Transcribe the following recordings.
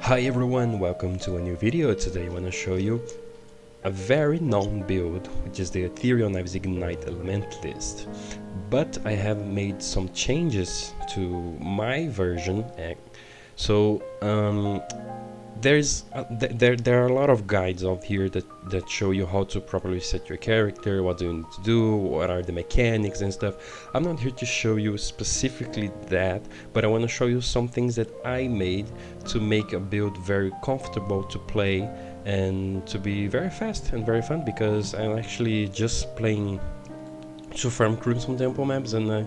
Hi everyone, welcome to a new video. Today I want to show you a very known build, which is the Ethereal Knives Ignite Elementalist. But I have made some changes to my version. So there are a lot of guides out here that show you how to properly set your character, what do you need to do, what are the mechanics and stuff. I'm not here to show you specifically that, but I want to show you some things that I made to make a build very comfortable to play and to be very fast and very fun, because I'm actually just playing to farm Crimson Temple maps, and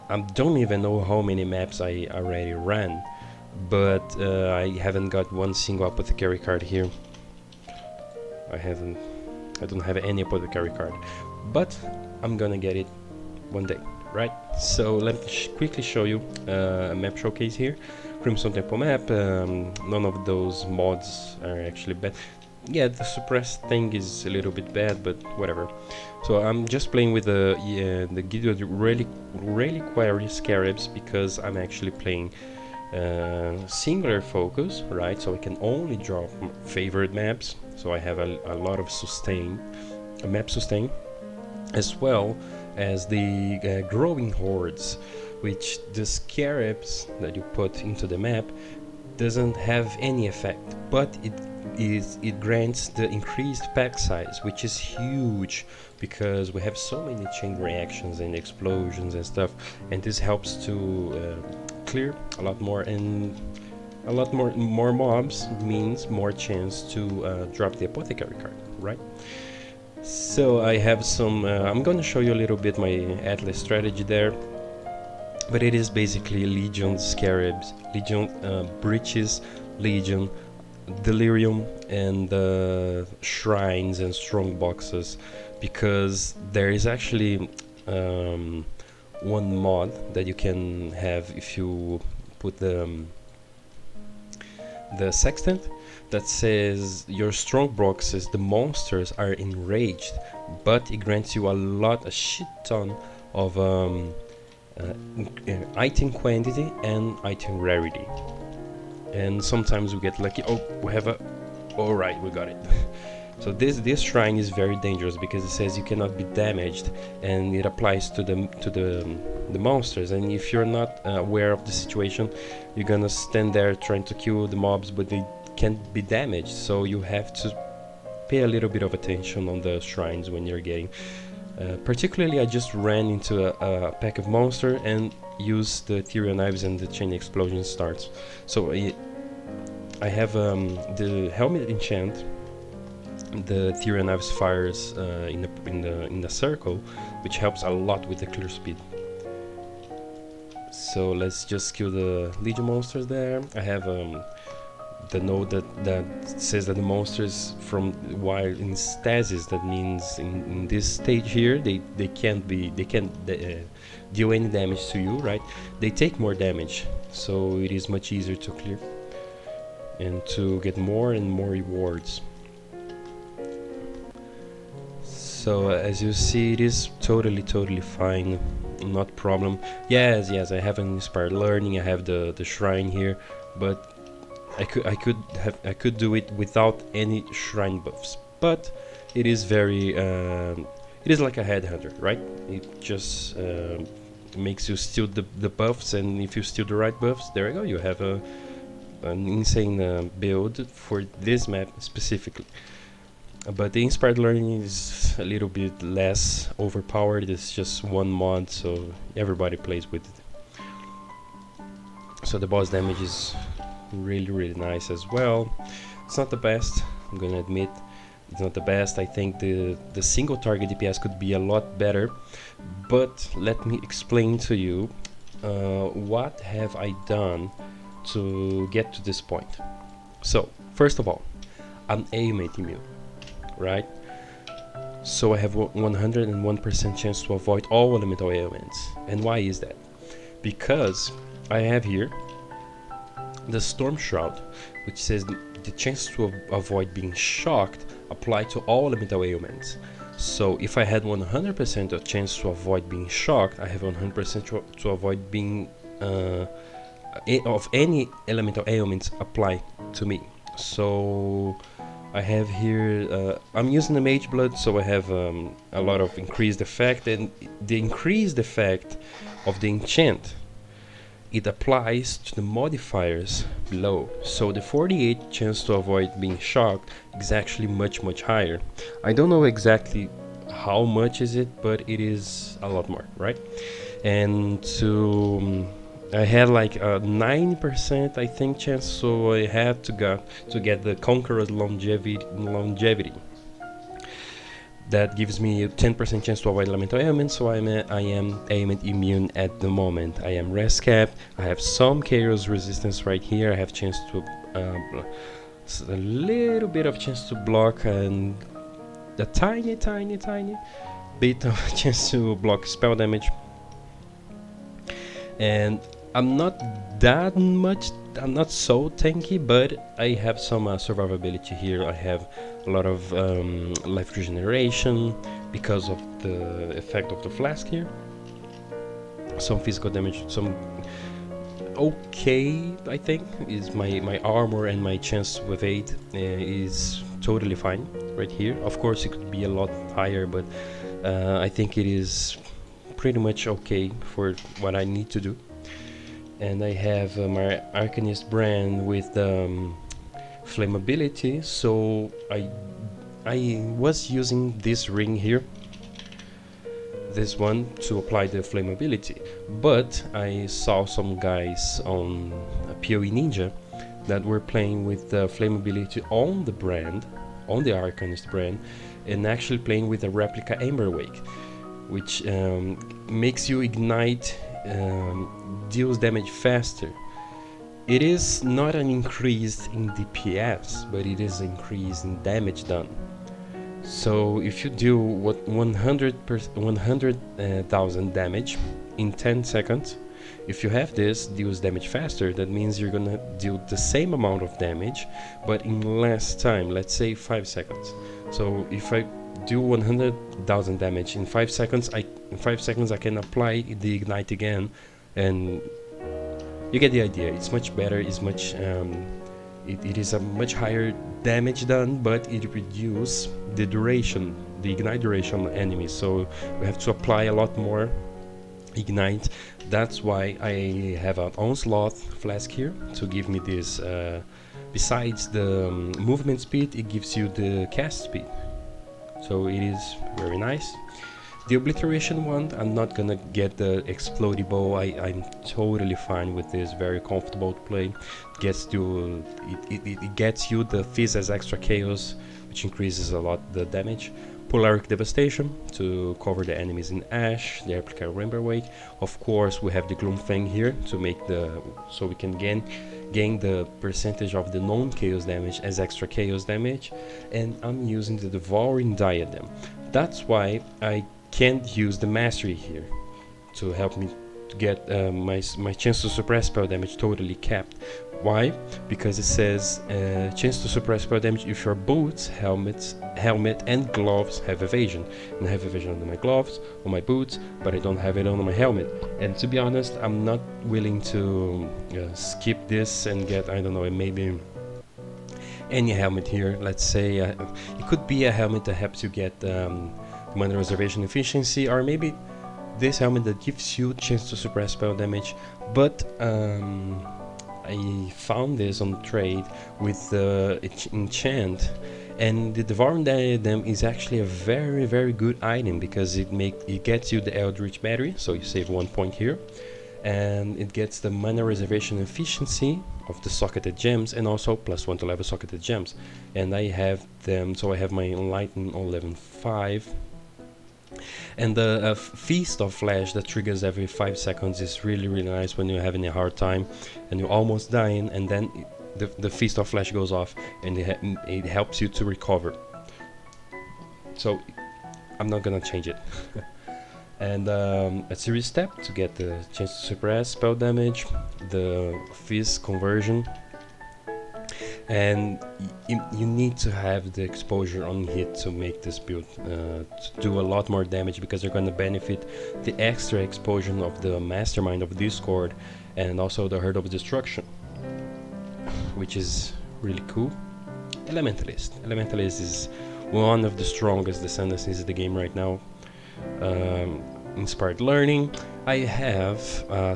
I don't even know how many maps I already ran. But I haven't got one single apothecary card here. I don't have any apothecary card, but I'm gonna get it one day, right? So let me quickly show you a map showcase here. Crimson Temple map. None of those mods are actually bad. Yeah, the suppressed thing is a little bit bad, but whatever. So I'm just playing with the Gideon Reliquary Scarabs, because I'm actually playing singular focus, right? So I can only draw favorite maps, so I have a lot of map sustain, as well as the growing hordes, which the scarabs that you put into the map doesn't have any effect, but it grants the increased pack size, which is huge because we have so many chain reactions and explosions and stuff, and this helps to clear a lot more, and a lot more mobs means more chance to drop the apothecary card, right? So I have some I'm gonna show you a little bit my Atlas strategy there, but it is basically Legion Scarabs, Legion Breaches, Legion Delirium, and Shrines and Strong Boxes, because there is actually one mod that you can have if you put the sextant that says your strong boxes, the monsters are enraged, but it grants you a shit ton of item quantity and item rarity. And sometimes we get lucky. Oh, we have a... Alright, we got it. So this shrine is very dangerous because it says you cannot be damaged, and it applies to the monsters. And if you're not aware of the situation, you're gonna stand there trying to kill the mobs, but they can't be damaged. So you have to pay a little bit of attention on the shrines when you're getting. Particularly, I just ran into a pack of monster and used the Ethereal Knives, and the chain explosion starts. So I have the helmet enchant. The Ethereal Knives fires in the circle, which helps a lot with the clear speed. So let's just kill the Legion monsters there. I have the node that says that the monsters from while in stasis, that means in this stage here they can't deal any damage to you, right? They take more damage, so it is much easier to clear and to get more and more rewards. So as you see, it is totally fine, not problem. Yes, I have an inspired learning. I have the shrine here, but I could do it without any shrine buffs. But it is very it is like a headhunter, right? It just makes you steal the buffs, and if you steal the right buffs, there you go. You have an insane build for this map specifically. But the inspired learning is a little bit less overpowered. It's just one mod, so everybody plays with it. So the boss damage is really nice as well. It's not the best, I'm gonna admit. It's not the best. I think the single target DPS could be a lot better. But let me explain to you what have I done to get to this point. So first of all, I'm AMAT immune, right? So I have 101% chance to avoid all elemental ailments. And why is that? Because I have here the Storm Shroud, which says the chance to avoid being shocked apply to all elemental ailments. So if I had 100% of chance to avoid being shocked, I have 100% to avoid being of any elemental ailments apply to me. So I have here, I'm using the mage blood, so I have a lot of increased effect, and the increased effect of the enchant, it applies to the modifiers below. So the 48 chance to avoid being shocked is actually much higher. I don't know exactly how much is it, but it is a lot more, right? And to I had like a 9% I think chance, so I had to get the Conqueror's longevity. That gives me a 10% chance to avoid elemental ailments, so I am ailment immune at the moment. I am rest capped. I have some chaos resistance right here. I have chance to a little bit of chance to block, and a tiny bit of chance to block spell damage. And I'm not so tanky, but I have some survivability here. I have a lot of life regeneration because of the effect of the flask here. Some physical damage, some okay, I think, is my armor, and my chance with 8 is totally fine right here. Of course it could be a lot higher, but I think it is pretty much okay for what I need to do. And I have my Arcanist brand with flammability, so I was using this ring here, this one, to apply the flammability, but I saw some guys on PoE Ninja that were playing with the flammability on the brand, on the Arcanist brand, and actually playing with a replica Emberwake, which makes you ignite, deals damage faster. It is not an increase in DPS, but it is an increase in damage done. So if you do 100,000 damage in 10 seconds, if you have this deals damage faster, that means you're gonna deal the same amount of damage, but in less time, let's say 5 seconds. So if I do 100,000 damage in 5 seconds, I can apply the ignite again, and you get the idea. It's much better. It's much it is a much higher damage done, but it reduces the duration, the ignite duration on the enemy. So we have to apply a lot more ignite. That's why I have an onslaught flask here to give me this. Besides the movement speed, it gives you the cast speed. So it is very nice. The obliteration one, I'm not gonna get the explodey bow. I'm totally fine with this, very comfortable to play. It gets you the fizz as extra chaos, which increases a lot the damage. Polaric devastation to cover the enemies in ash, the replica Emberwake. Of course we have the Gloomfang here to make so we can gain the percentage of the non-chaos damage as extra chaos damage, and I'm using the Devouring Diadem. That's why I can't use the mastery here to help me to get my chance to suppress spell damage totally capped. Why? Because it says chance to suppress spell damage if your boots, helmet and gloves have evasion. And I have evasion on my gloves, on my boots, but I don't have it on my helmet. And to be honest, I'm not willing to skip this and get, I don't know, maybe any helmet here. Let's say it could be a helmet that helps you get mana reservation efficiency, or maybe this helmet that gives you a chance to suppress spell damage. But I found this on trade with the enchant, and the Devouring Diadem is actually a very good item because it gets you the Eldritch Battery, so you save 1 point here, and it gets the mana reservation efficiency of the socketed gems, and also +1 to level socketed gems. And I have them, so I have my Enlighten on level 5. And the Feast of Flash that triggers every 5 seconds is really nice when you're having a hard time and you're almost dying, and then the Feast of Flash goes off and it helps you to recover. So I'm not gonna change it. And a series step to get the chance to suppress spell damage, the Fizz conversion, and you need to have the exposure on hit to make this build to do a lot more damage, because you're going to benefit the extra exposure of the mastermind of Discord and also the Herd of Destruction, which is really cool. Elementalist is one of the strongest descendants in the game right now. Inspired Learning. I have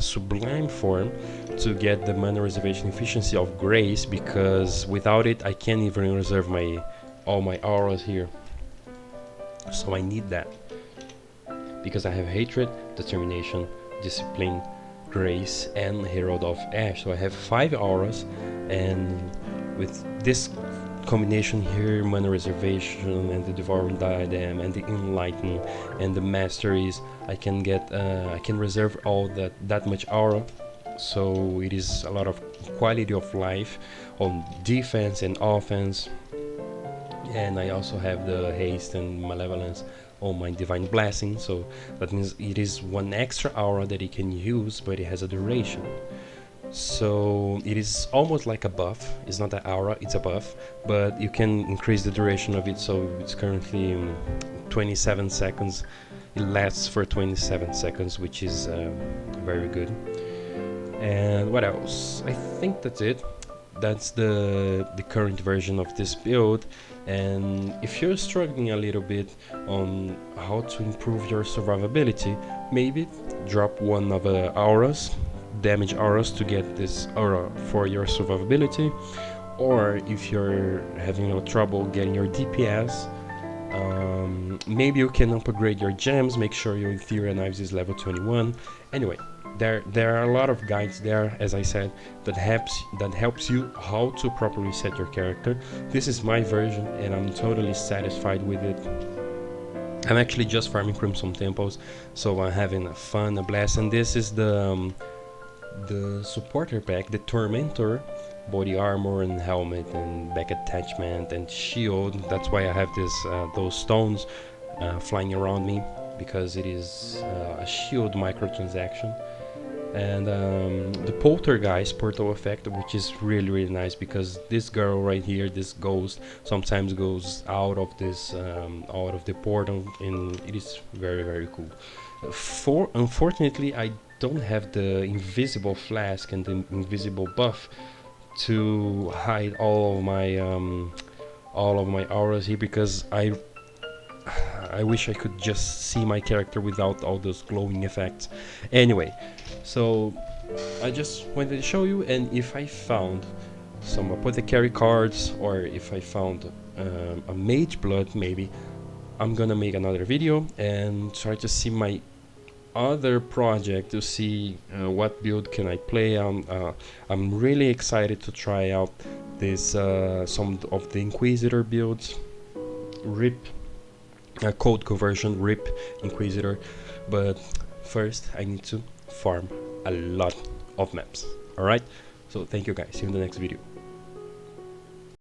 Sublime Form to get the mana reservation efficiency of Grace, because without it I can't even reserve all my auras here. So I need that, because I have Hatred, Determination, Discipline, Grace, and Herald of Ash. So I have 5 auras, and with this combination here, mana reservation and the Devouring Diadem and the Enlighten and the Masteries, I can get I can reserve all that much aura. So it is a lot of quality of life on defense and offense. And I also have the haste and malevolence on my divine blessing, so that means it is 1 extra aura that it can use, but it has a duration. So it is almost like a buff. It's not an aura, it's a buff, but you can increase the duration of it. So it's currently 27 seconds. It lasts for 27 seconds, which is very good. And what else? I think that's it. That's the current version of this build. And if you're struggling a little bit on how to improve your survivability, maybe drop one of the auras, damage auras, to get this aura for your survivability. Or if you're having no trouble getting your DPS, maybe you can upgrade your gems. Make sure your Ethereal Knives is level 21. Anyway, there are a lot of guides there, as I said, that helps you how to properly set your character. This is my version, and I'm totally satisfied with it. I'm actually just farming Crimson Temples, so I'm having a fun, a blast. And this is the supporter pack, the Tormentor, body armor and helmet and back attachment and shield. That's why I have this those stones flying around me, because it is a shield microtransaction. And the Poltergeist portal effect, which is really nice, because this girl right here, this ghost, sometimes goes out of this out of the portal, and it is very cool. Unfortunately, I don't have the invisible flask and the invisible buff to hide all of my auras here, because I wish I could just see my character without all those glowing effects. Anyway, so I just wanted to show you, and if I found some apothecary cards, or if I found a mage blood, maybe I'm gonna make another video and try to see my other project to see what build can I play on. I'm really excited to try out this some of the Inquisitor builds, RIP code conversion, RIP Inquisitor, but first I need to farm a lot of maps. Alright, so thank you guys, see you in the next video.